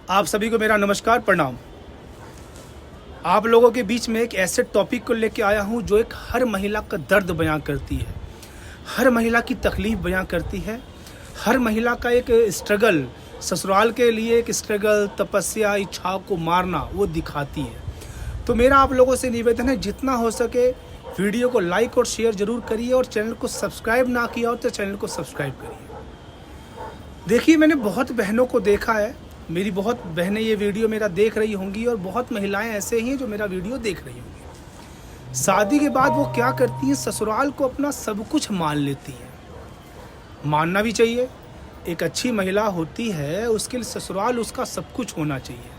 आप सभी को मेरा नमस्कार प्रणाम। आप लोगों के बीच में एक ऐसे टॉपिक को लेकर आया हूं जो एक हर महिला का दर्द बयां करती है, हर महिला की तकलीफ़ बयां करती है, हर महिला का एक स्ट्रगल, ससुराल के लिए एक स्ट्रगल, तपस्या, इच्छाओं को मारना वो दिखाती है। तो मेरा आप लोगों से निवेदन है, जितना हो सके वीडियो को लाइक और शेयर ज़रूर करिए और चैनल को सब्सक्राइब ना किया हो तो चैनल को सब्सक्राइब करिए। देखिए, मैंने बहुत बहनों को देखा है, मेरी बहुत बहनें ये वीडियो मेरा देख रही होंगी और बहुत महिलाएं ऐसे ही हैं जो मेरा वीडियो देख रही होंगी। शादी के बाद वो क्या करती हैं, ससुराल को अपना सब कुछ मान लेती हैं। मानना भी चाहिए, एक अच्छी महिला होती है उसके लिए ससुराल उसका सब कुछ होना चाहिए,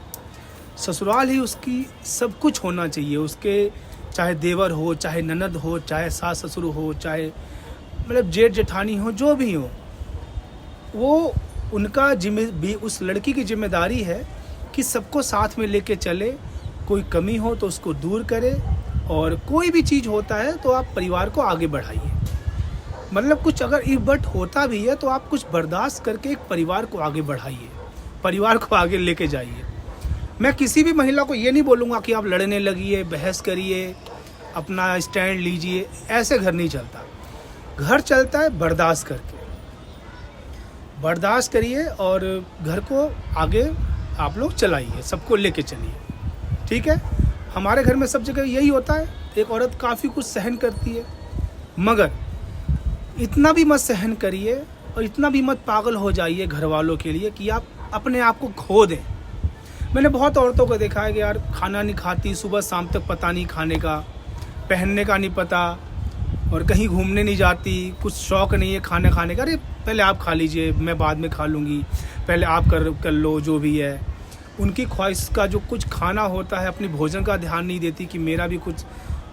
ससुराल ही उसकी सब कुछ होना चाहिए। उसके चाहे देवर हो, चाहे ननद हो, चाहे सास ससुर हो, चाहे मतलब जेठ जेठानी हो, जो भी हो, वो उनका उस लड़की की जिम्मेदारी है कि सबको साथ में लेके चले, कोई कमी हो तो उसको दूर करे, और कोई भी चीज़ होता है तो आप परिवार को आगे बढ़ाइए। मतलब कुछ अगर इबट होता भी है तो आप कुछ बर्दाश्त करके एक परिवार को आगे बढ़ाइए, परिवार को आगे लेके जाइए। मैं किसी भी महिला को ये नहीं बोलूँगा कि आप लड़ने लगिए, बहस करिए, अपना स्टैंड लीजिए, ऐसे घर नहीं चलता। घर चलता है बर्दाश्त करके, बर्दाश्त करिए और घर को आगे आप लोग चलाइए, सबको लेके चलिए, ठीक है। हमारे घर में सब जगह यही होता है, एक औरत काफ़ी कुछ सहन करती है, मगर इतना भी मत सहन करिए और इतना भी मत पागल हो जाइए घर वालों के लिए कि आप अपने आप को खो दें। मैंने बहुत औरतों को देखा है कि यार खाना नहीं खाती, सुबह शाम तक पता नहीं खाने का, पहनने का नहीं पता, और कहीं घूमने नहीं जाती, कुछ शौक़ नहीं है खाना खाने का। अरे पहले आप खा लीजिए, मैं बाद में खा लूँगी, पहले आप कर लो, जो भी है। उनकी ख्वाहिश का जो कुछ खाना होता है, अपनी भोजन का ध्यान नहीं देती कि मेरा भी कुछ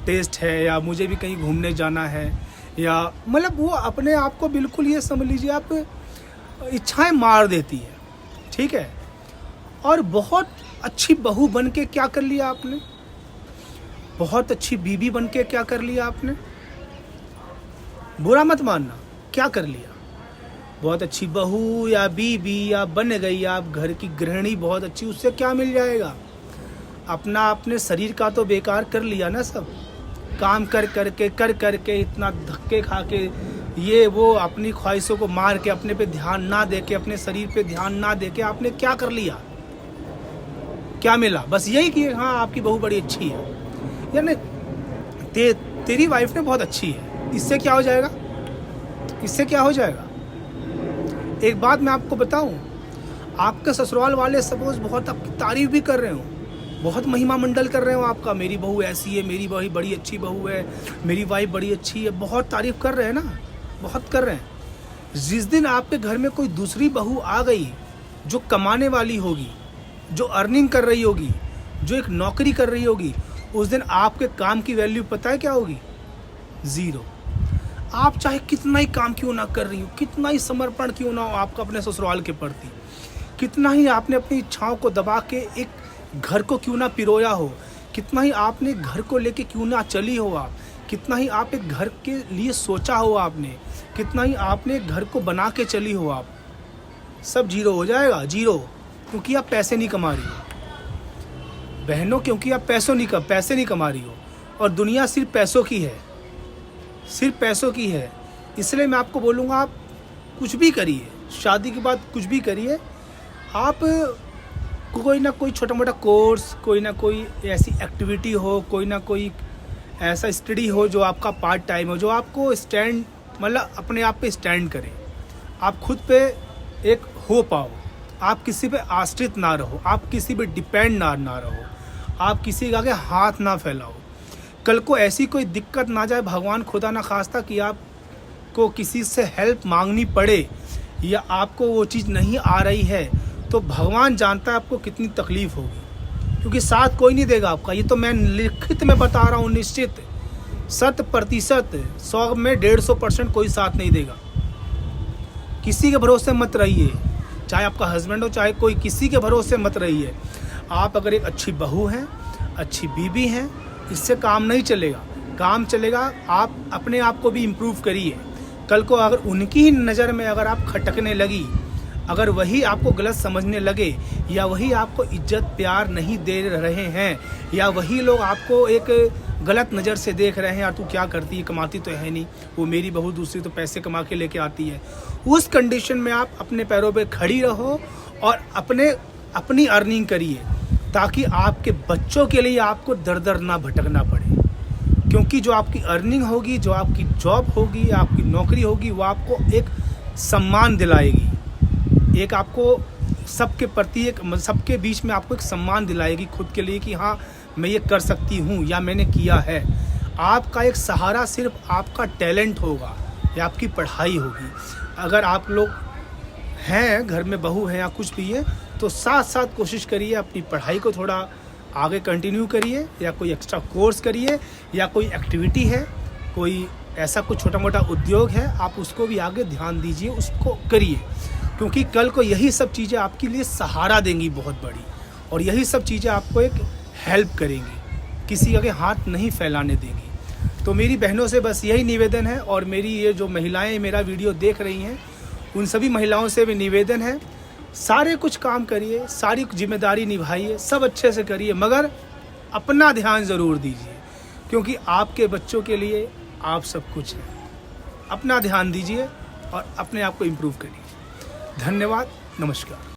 टेस्ट है या मुझे भी कहीं घूमने जाना है, या मतलब वो अपने आप को बिल्कुल ये समझ लीजिए आप इच्छाएं मार देती है, ठीक है। और बहुत अच्छी बहू बन के क्या कर लिया आपने, बहुत अच्छी बीवी बन के क्या कर लिया आपने, बुरा मत मानना, क्या कर लिया। बहुत अच्छी बहू या बीवी या बन गई, आप घर की गृहिणी बहुत अच्छी, उससे क्या मिल जाएगा। अपने शरीर का तो बेकार कर लिया ना सब, काम कर करके इतना धक्के खा के, ये वो अपनी ख्वाहिशों को मार के, अपने पे ध्यान ना दे के, अपने शरीर पे ध्यान ना दे के आपने क्या कर लिया, क्या मिला। बस यही कि हाँ आपकी बहू बड़ी अच्छी है, यानी तेरी वाइफ ने बहुत अच्छी है, इससे क्या हो जाएगा, इससे क्या हो जाएगा। एक बात मैं आपको बताऊं, आपके ससुराल वाले सपोज बहुत आपकी तारीफ भी कर रहे हो, बहुत महिमा मंडल कर रहे हो आपका, मेरी बहू ऐसी है, मेरी बहू बड़ी अच्छी बहू है, मेरी वाइफ बड़ी अच्छी है, बहुत तारीफ कर रहे हैं ना, बहुत कर रहे हैं। जिस दिन आपके घर में कोई दूसरी बहू आ गई जो कमाने वाली होगी, जो अर्निंग कर रही होगी, जो एक नौकरी कर रही होगी, उस दिन आपके काम की वैल्यू पता है क्या होगी, ज़ीरो। आप चाहे कितना ही काम क्यों ना कर रही हो, कितना ही समर्पण क्यों ना हो आपका अपने ससुराल के प्रति, कितना ही आपने अपनी इच्छाओं को दबा के एक घर को क्यों ना पिरोया हो, कितना ही आपने घर को लेके क्यों ना चली हो आप, कितना ही आप एक घर के लिए सोचा हो आपने, कितना ही आपने घर को बना के चली हो आप, सब जीरो हो जाएगा, जीरो। क्योंकि आप पैसे नहीं कमा रही हो बहनों, क्योंकि आप पैसे नहीं कमा रही हो, और दुनिया सिर्फ पैसों की है, सिर्फ पैसों की है। इसलिए मैं आपको बोलूँगा, आप कुछ भी करिए, शादी के बाद कुछ भी करिए, आप कोई ना कोई छोटा मोटा कोर्स, कोई ना कोई ऐसी एक्टिविटी हो, कोई ना कोई ऐसा स्टडी हो जो आपका पार्ट टाइम हो, जो आपको स्टैंड मतलब अपने आप पे स्टैंड करे, आप खुद पे एक हो पाओ, आप किसी पे आश्रित ना रहो, आप किसी पे डिपेंड ना रहो, आप किसी के आगे हाथ ना फैलाओ। कल को ऐसी कोई दिक्कत ना जाए, भगवान खुदा ना खास्ता, कि आपको किसी से हेल्प मांगनी पड़े या आपको वो चीज़ नहीं आ रही है, तो भगवान जानता है आपको कितनी तकलीफ़ होगी, क्योंकि साथ कोई नहीं देगा आपका। ये तो मैं लिखित में बता रहा हूँ, निश्चित 100%, 100 में 150% कोई साथ नहीं देगा। किसी के भरोसे मत रहिए, चाहे आपका हस्बैंड हो, चाहे कोई, किसी के भरोसे मत रहिए। आप अगर एक अच्छी बहू हैं, अच्छी बीवी हैं, इससे काम नहीं चलेगा, काम चलेगा आप अपने आप को भी इम्प्रूव करिए। कल को अगर उनकी ही नज़र में अगर आप खटकने लगी, अगर वही आपको गलत समझने लगे, या वही आपको इज्जत प्यार नहीं दे रहे हैं, या वही लोग आपको एक गलत नज़र से देख रहे हैं, यार तू क्या करती है, कमाती तो है नहीं, वो मेरी बहू दूसरी तो पैसे कमा के लेके आती है, उस कंडीशन में आप अपने पैरों पे खड़ी रहो और अपनी अर्निंग करिए, ताकि आपके बच्चों के लिए आपको दर दर ना भटकना पड़े। क्योंकि जो आपकी अर्निंग होगी, जो आपकी जॉब होगी, आपकी नौकरी होगी, वो आपको एक सम्मान दिलाएगी, एक आपको सबके प्रति सबके बीच में आपको एक सम्मान दिलाएगी खुद के लिए, कि हाँ मैं ये कर सकती हूँ या मैंने किया है। आपका एक सहारा सिर्फ आपका टैलेंट होगा या आपकी पढ़ाई होगी। अगर आप लोग हैं घर में बहू हैं या कुछ भी है, तो साथ साथ कोशिश करिए अपनी पढ़ाई को थोड़ा आगे कंटिन्यू करिए, या कोई एक्स्ट्रा कोर्स करिए, या कोई एक्टिविटी है, कोई ऐसा कुछ छोटा मोटा उद्योग है, आप उसको भी आगे ध्यान दीजिए, उसको करिए। क्योंकि कल को यही सब चीज़ें आपके लिए सहारा देंगी बहुत बड़ी, और यही सब चीज़ें आपको एक हेल्प करेंगी, किसी आगे हाथ नहीं फैलाने देंगी। तो मेरी बहनों से बस यही निवेदन है, और मेरी ये जो महिलाएं मेरा वीडियो देख रही हैं, उन सभी महिलाओं से भी निवेदन है, सारे कुछ काम करिए, सारी जिम्मेदारी निभाइए, सब अच्छे से करिए, मगर अपना ध्यान ज़रूर दीजिए, क्योंकि आपके बच्चों के लिए आप सब कुछ हैं। अपना ध्यान दीजिए और अपने आप को इम्प्रूव करिए। धन्यवाद, नमस्कार।